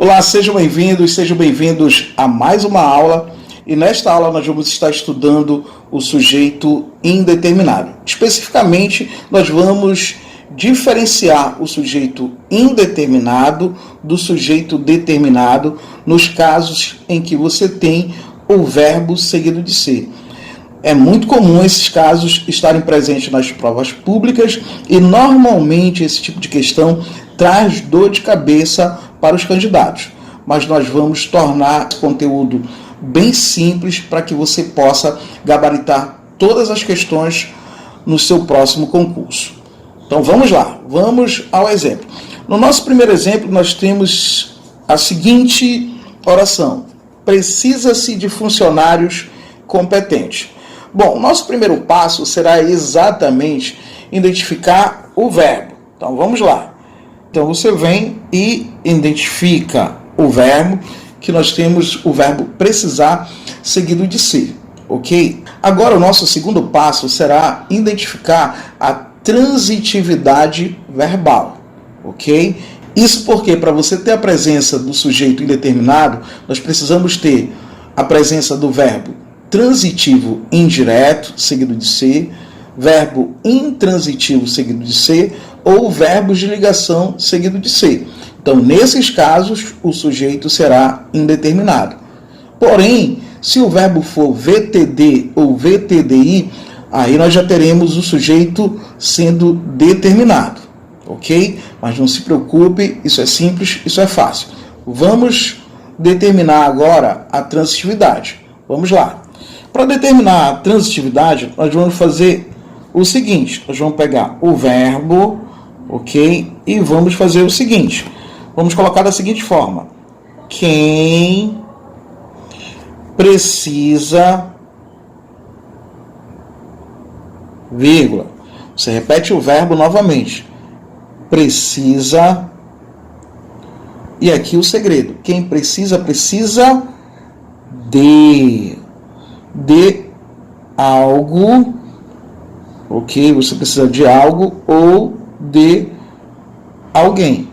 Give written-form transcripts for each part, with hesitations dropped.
Olá, sejam bem-vindos a mais uma aula. E nesta aula nós vamos estar estudando o sujeito indeterminado. Especificamente, nós vamos diferenciar o sujeito indeterminado do sujeito determinado nos casos em que você tem o verbo seguido de ser. É muito comum esses casos estarem presentes nas provas públicas e normalmente esse tipo de questão traz dor de cabeça para os candidatos. Mas nós vamos tornar o conteúdo bem simples para que você possa gabaritar todas as questões no seu próximo concurso. Então vamos lá, vamos ao exemplo. No nosso primeiro exemplo nós temos a seguinte oração: precisa-se de funcionários competentes. Bom, o nosso primeiro passo será exatamente identificar o verbo. Então vamos lá. Então você vem e identifica o verbo, que nós temos o verbo precisar seguido de ser, ok? Agora o nosso segundo passo será identificar a transitividade verbal, ok? Isso porque para você ter a presença do sujeito indeterminado, nós precisamos ter a presença do verbo transitivo indireto seguido de ser, verbo intransitivo seguido de ser ou verbos de ligação seguido de ser. Então, nesses casos, o sujeito será indeterminado. Porém, se o verbo for VTD ou VTDI, aí nós já teremos o sujeito sendo determinado, ok? Mas não se preocupe, isso é simples, isso é fácil. Vamos determinar agora a transitividade. Vamos lá. Para determinar a transitividade, nós vamos fazer o seguinte: nós vamos pegar o verbo, ok? E vamos fazer o seguinte: vamos colocar da seguinte forma: quem precisa, vírgula. Você repete o verbo novamente. Precisa. E aqui o segredo: quem precisa, precisa de algo, ok? Você precisa de algo ou de alguém.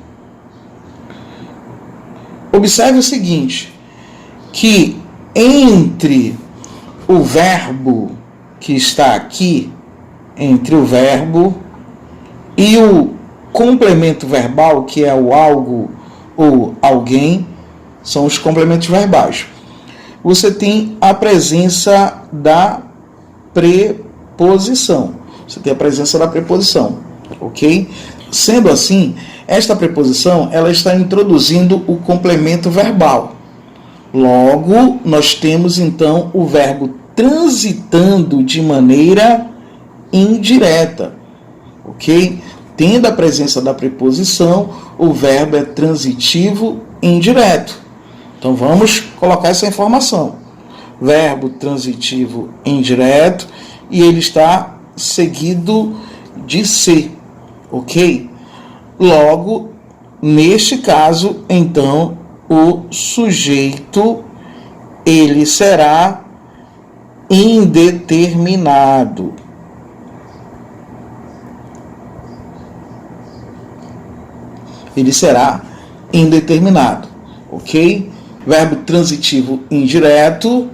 Observe o seguinte, que entre o verbo que está aqui, entre o verbo e o complemento verbal, que é o algo ou alguém, são os complementos verbais. Você tem a presença da preposição. Você tem a presença da preposição, ok? Sendo assim, esta preposição ela está introduzindo o complemento verbal. Logo, nós temos então o verbo transitando de maneira indireta, ok? Tendo a presença da preposição, o verbo é transitivo indireto. Então vamos colocar essa informação. Verbo transitivo indireto e ele está seguido de ser, ok? Logo, neste caso, então, o sujeito ele será indeterminado. Ele será indeterminado, ok? Verbo transitivo indireto,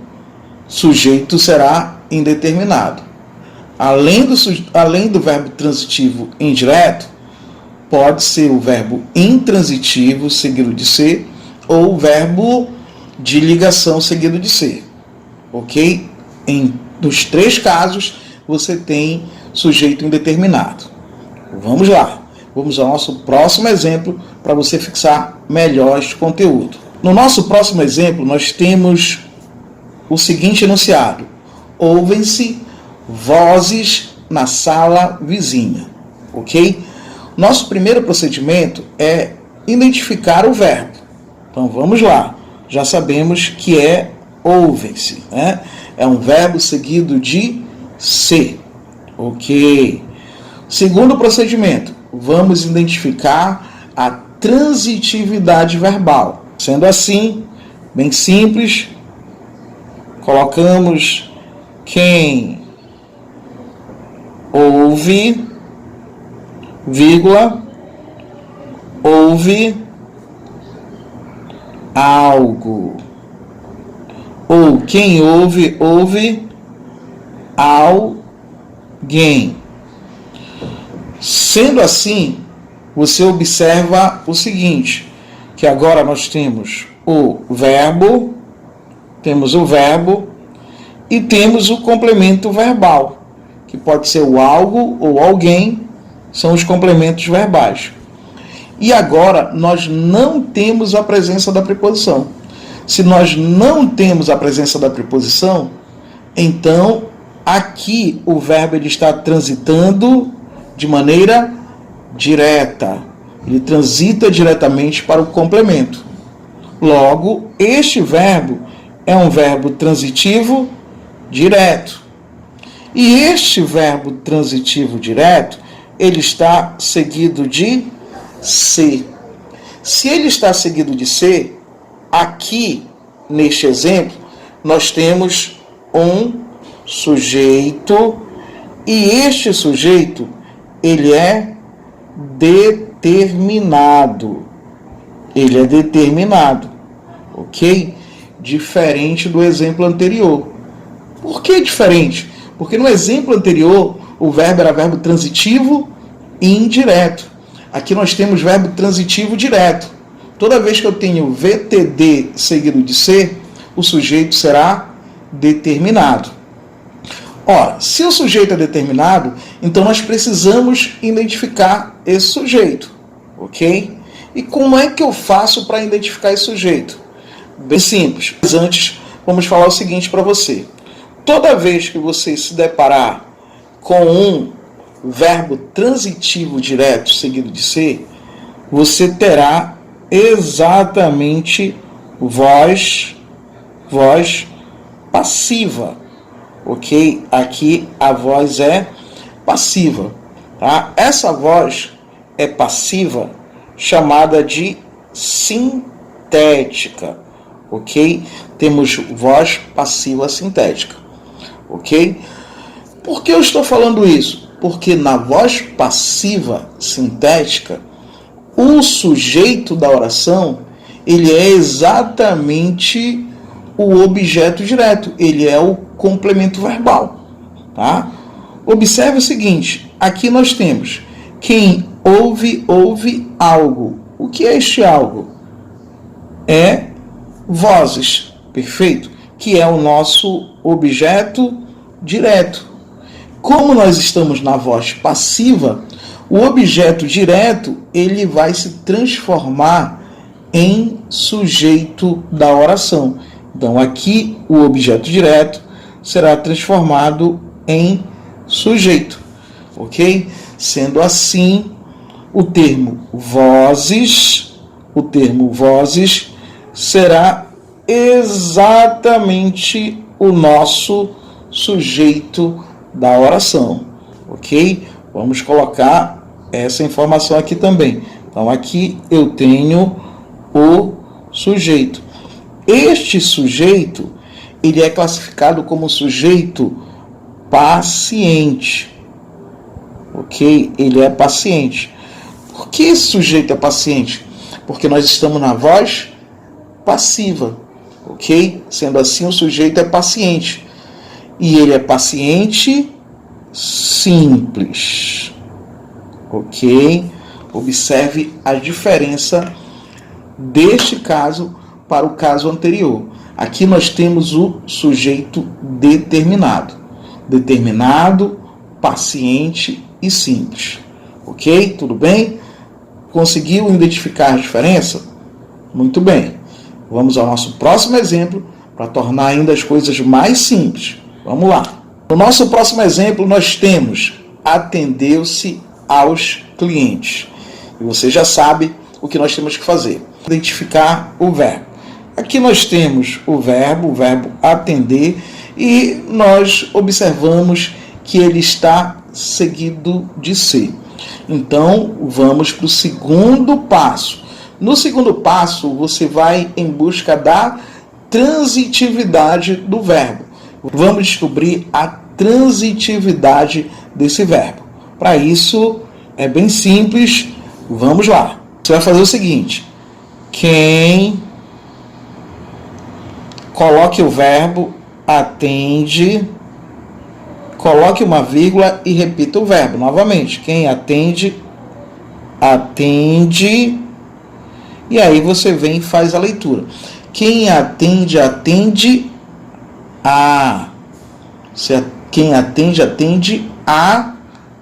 sujeito será indeterminado. Além do verbo transitivo indireto, pode ser o verbo intransitivo seguido de ser ou o verbo de ligação seguido de ser, ok? Nos três casos, você tem sujeito indeterminado. Vamos lá. Vamos ao nosso próximo exemplo para você fixar melhor este conteúdo. No nosso próximo exemplo, nós temos o seguinte enunciado: ouvem-se vozes na sala vizinha, ok? Nosso primeiro procedimento é identificar o verbo. Então vamos lá. Já sabemos que é ouvem-se, né? É um verbo seguido de ser, ok? Segundo procedimento, vamos identificar a transitividade verbal. Sendo assim, bem simples, colocamos quem ouve, vírgula, ouve algo. Ou quem ouve, ouve alguém. Sendo assim, você observa o seguinte, que agora nós temos o verbo e temos o complemento verbal, que pode ser o algo ou alguém, são os complementos verbais. E agora nós não temos a presença da preposição. Se nós não temos a presença da preposição, então aqui o verbo ele está transitando de maneira direta. Ele transita diretamente para o complemento. Logo, este verbo é um verbo transitivo direto. E este verbo transitivo direto, ele está seguido de ser. Se ele está seguido de ser, aqui, neste exemplo, nós temos um sujeito, e este sujeito, ele é determinado. Ele é determinado, ok? Diferente do exemplo anterior. Por que diferente? Porque no exemplo anterior, o verbo era verbo transitivo e indireto. Aqui nós temos verbo transitivo direto. Toda vez que eu tenho VTD seguido de ser, o sujeito será determinado. Ora, se o sujeito é determinado, então nós precisamos identificar esse sujeito, ok? E como é que eu faço para identificar esse sujeito? Bem simples. Mas antes, vamos falar o seguinte para você. Toda vez que você se deparar com um verbo transitivo direto seguido de ser, você terá exatamente voz passiva, ok? Aqui a voz é passiva, tá? Essa voz é passiva, chamada de sintética, ok? Temos voz passiva sintética, ok? Por que eu estou falando isso? Porque na voz passiva sintética, o sujeito da oração, ele é exatamente o objeto direto, ele é o complemento verbal, tá? Observe o seguinte, aqui nós temos quem ouve, ouve algo. O que é este algo? É vozes, perfeito? Que é o nosso objeto direto. Como nós estamos na voz passiva, o objeto direto ele vai se transformar em sujeito da oração. Então aqui o objeto direto será transformado em sujeito, ok? Sendo assim, o termo vozes será exatamente o nosso sujeito da oração, ok? Vamos colocar essa informação aqui também. Então aqui eu tenho o sujeito. Este sujeito, ele é classificado como sujeito paciente, ok? Ele é paciente. Por que esse sujeito é paciente? Porque nós estamos na voz passiva, ok? Sendo assim, o sujeito é paciente. E ele é paciente simples, ok? Observe a diferença deste caso para o caso anterior. Aqui nós temos o sujeito determinado. Determinado, paciente e simples. Ok? Tudo bem? Conseguiu identificar a diferença? Muito bem. Vamos ao nosso próximo exemplo para tornar ainda as coisas mais simples. Vamos lá. No nosso próximo exemplo nós temos atendeu-se aos clientes. E você já sabe o que nós temos que fazer. Identificar o verbo. Aqui nós temos o verbo atender, e nós observamos que ele está seguido de ser. Então, vamos para o segundo passo. No segundo passo, você vai em busca da transitividade do verbo. Vamos descobrir a transitividade desse verbo. Para isso, é bem simples. Vamos lá. Você vai fazer o seguinte. Quem coloque o verbo atende, coloque uma vírgula e repita o verbo novamente. Quem atende, atende, e aí você vem e faz a leitura. Quem atende, atende a. Quem atende, atende a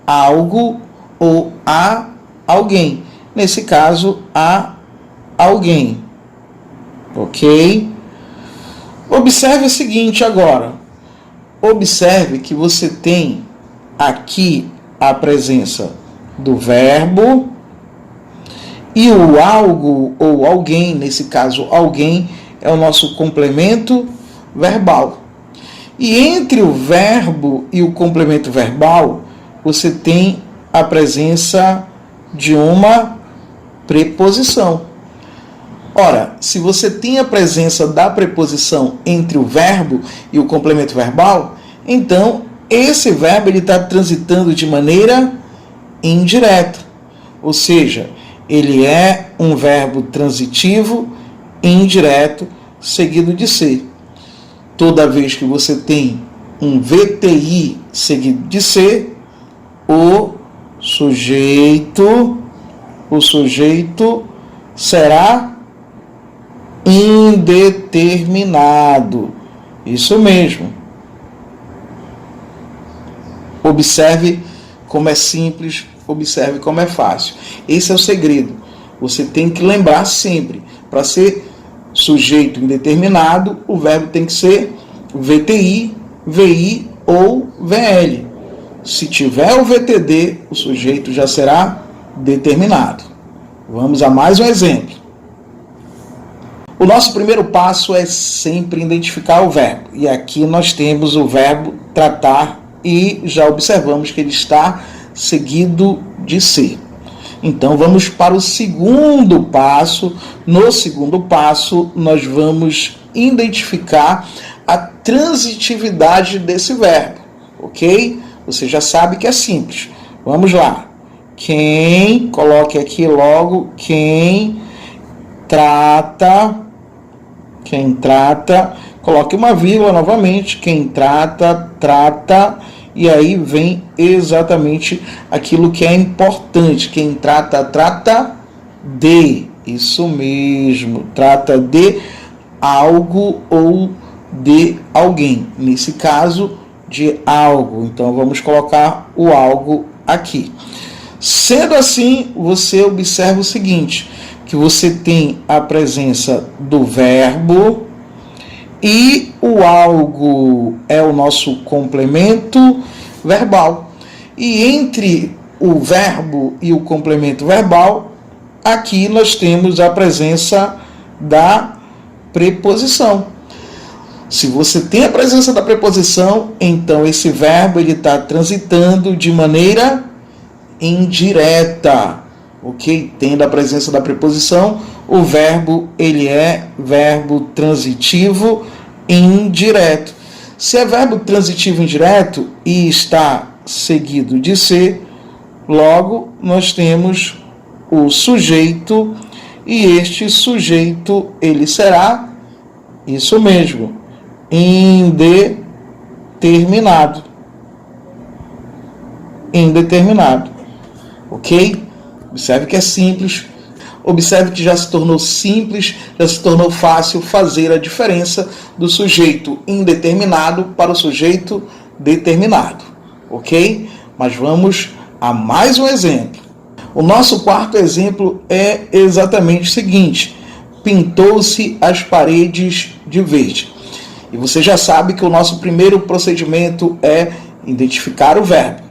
algo ou a alguém. Nesse caso, a alguém. Ok? Observe o seguinte agora. Observe que você tem aqui a presença do verbo e o algo ou alguém, nesse caso alguém, é o nosso complemento verbal. E entre o verbo e o complemento verbal, você tem a presença de uma preposição. Ora, se você tem a presença da preposição entre o verbo e o complemento verbal, então esse verbo está transitando de maneira indireta. Ou seja, ele é um verbo transitivo indireto seguido de ser. Toda vez que você tem um VTI seguido de ser, o sujeito será indeterminado. Isso mesmo. Observe como é simples, observe como é fácil. Esse é o segredo. Você tem que lembrar sempre, para ser sujeito indeterminado, o verbo tem que ser VTI, VI ou VL. Se tiver o VTD, o sujeito já será determinado. Vamos a mais um exemplo. O nosso primeiro passo é sempre identificar o verbo. E aqui nós temos o verbo tratar e já observamos que ele está seguido de ser. Então vamos para o segundo passo. No segundo passo, nós vamos identificar a transitividade desse verbo, ok? Você já sabe que é simples. Vamos lá. Quem, coloque aqui logo, quem trata, coloque uma vírgula novamente, quem trata, e aí vem exatamente aquilo que é importante. Quem trata, trata de. Isso mesmo, trata de algo ou de alguém. Nesse caso, de algo. Então, vamos colocar o algo aqui. Sendo assim, você observa o seguinte, que você tem a presença do verbo e o algo é o nosso complemento verbal. E entre o verbo e o complemento verbal, aqui nós temos a presença da preposição. Se você tem a presença da preposição, então esse verbo está transitando de maneira indireta, ok? Tendo a presença da preposição, o verbo ele é verbo transitivo indireto. Se é verbo transitivo indireto e está seguido de ser, logo nós temos o sujeito e este sujeito ele será, isso mesmo, indeterminado. Indeterminado. Ok? Observe que é simples. Observe que já se tornou simples, já se tornou fácil fazer a diferença do sujeito indeterminado para o sujeito determinado. Ok? Mas vamos a mais um exemplo. O nosso quarto exemplo é exatamente o seguinte. Pintou-se as paredes de verde. E você já sabe que o nosso primeiro procedimento é identificar o verbo.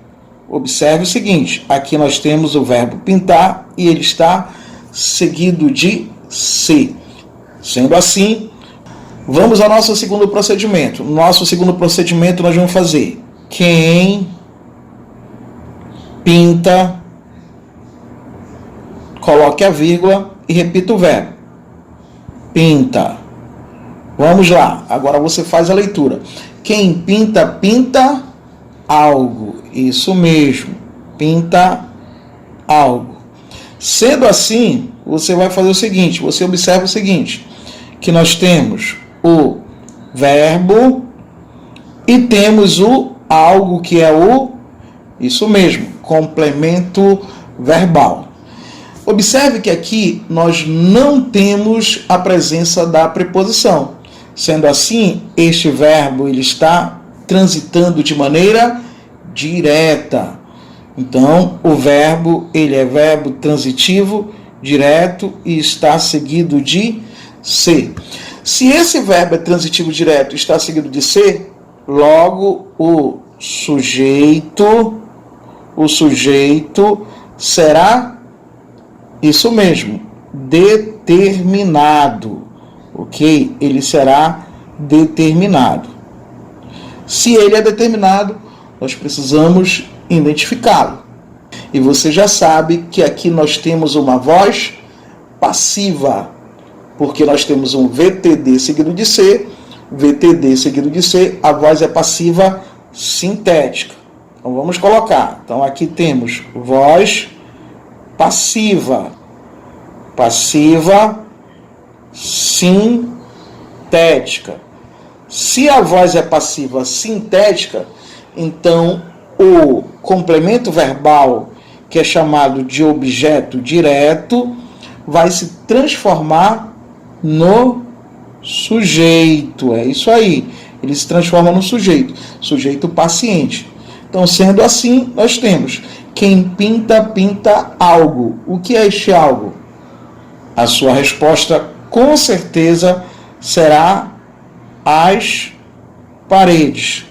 Observe o seguinte, aqui nós temos o verbo pintar e ele está seguido de ser. Sendo assim, vamos ao nosso segundo procedimento. No nosso segundo procedimento nós vamos fazer quem pinta, coloque a vírgula e repita o verbo. Pinta. Vamos lá, agora você faz a leitura. Quem pinta, pinta algo. Isso mesmo, pinta algo. Sendo assim, você vai fazer o seguinte, você observa o seguinte, que nós temos o verbo, e temos o algo, que é isso mesmo, complemento verbal. Observe que aqui nós não temos a presença da preposição. Sendo assim, este verbo ele está transitando de maneira direta. Então, o verbo ele é verbo transitivo, direto e está seguido de ser. Se esse verbo é transitivo direto e está seguido de ser, logo o sujeito será isso mesmo, determinado, ok? Ele será determinado. Se ele é determinado, nós precisamos identificá-lo. E você já sabe que aqui nós temos uma voz passiva, porque nós temos um VTD seguido de C, VTD seguido de C, a voz é passiva sintética. Então vamos colocar. Então aqui temos voz passiva, sintética. Se a voz é passiva sintética, então o complemento verbal, que é chamado de objeto direto, vai se transformar no sujeito. É isso aí. Ele se transforma no sujeito paciente. Então, sendo assim, nós temos quem pinta, pinta algo. O que é este algo? A sua resposta, com certeza, será as paredes.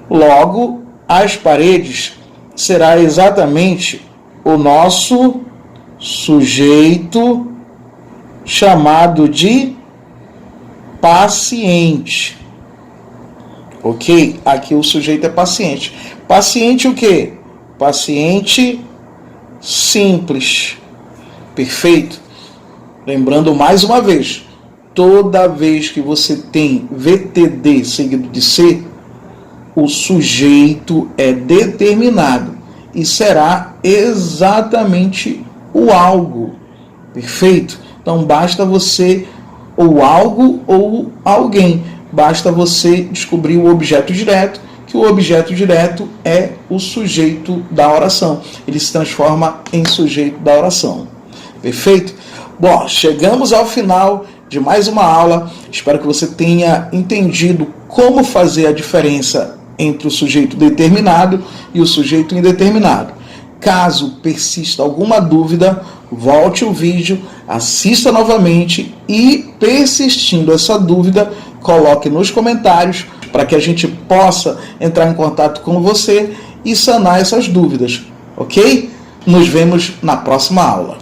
Logo, as paredes será exatamente o nosso sujeito chamado de paciente. Ok? Aqui o sujeito é paciente. Paciente o quê? Paciente simples. Perfeito? Lembrando mais uma vez, toda vez que você tem VTD seguido de C, o sujeito é determinado e será exatamente o algo. Perfeito? Então basta você, ou algo ou alguém, basta você descobrir o objeto direto, que o objeto direto é o sujeito da oração. Ele se transforma em sujeito da oração. Perfeito? Bom, chegamos ao final de mais uma aula. Espero que você tenha entendido como fazer a diferença entre o sujeito determinado e o sujeito indeterminado. Caso persista alguma dúvida, volte o vídeo, assista novamente e, persistindo essa dúvida, coloque nos comentários para que a gente possa entrar em contato com você e sanar essas dúvidas, ok? Nos vemos na próxima aula.